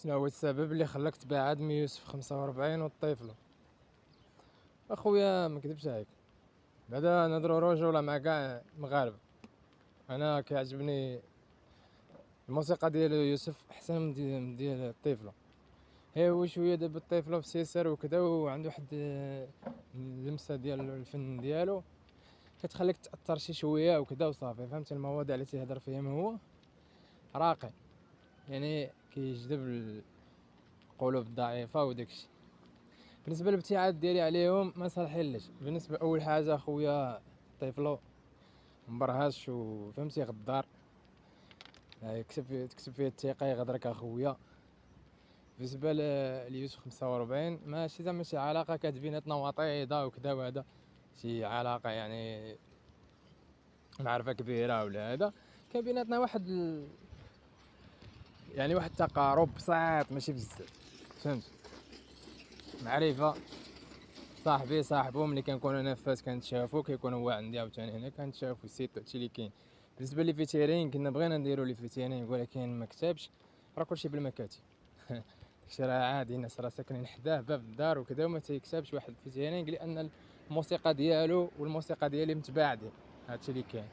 شنو هو السبب اللي خلاك تباعد من يوسف 45 والطفله؟ اخويا ما نكذبش عليك، بعدا نهضروا رجوله مع كاع المغاربه. انا كيعجبني الموسيقى ديال يوسف احسن من ديال الطفله. هي هو شويه دابا الطفله في سيسر وكذا، وعنده واحد اللمسه ديال الفن ديالو كتخليك تاثر شي شويه وكذا وصافي. فهمت المواضيع اللي تيهضر فيها هو راقي، يعني كيجذب القلوب الضعيفه وداكشي. بالنسبه للابتعاد ديالي عليهم ما صالحينليش. بالنسبه اول حاجه خويا طيفلو مبرهش وفهمتي غدار، تكسب فيه الثقه يغدرك اخويا. بالنسبه ليوسف 45 ماشي زعما شي علاقه كانت بيناتنا وطيده وكذا وهذا، شي علاقه يعني معرفه كبيره ولا هذا. كان بيناتنا واحد يعني واحد التقارب بسيط ماشي بزاف، فهمت؟ معرفه صاحبي صاحبو ملي كنكون انا فاس كنتشافو، كيكون هو عندي عاوتاني هنا كنتشافو سيت. هادشي اللي كاين. بالنسبه لي فيتيرين كنا بغينا نديرو لي فيتيرين ولكن ما كتبش، راه كلشي بالمكاتب. داكشي راه عادي، الناس راه ساكنين حداه باب الدار وكذا وما تيكتبش واحد الفيتيرين لان الموسيقى ديالو والموسيقى ديالي متباعدين. هادشي اللي كاين.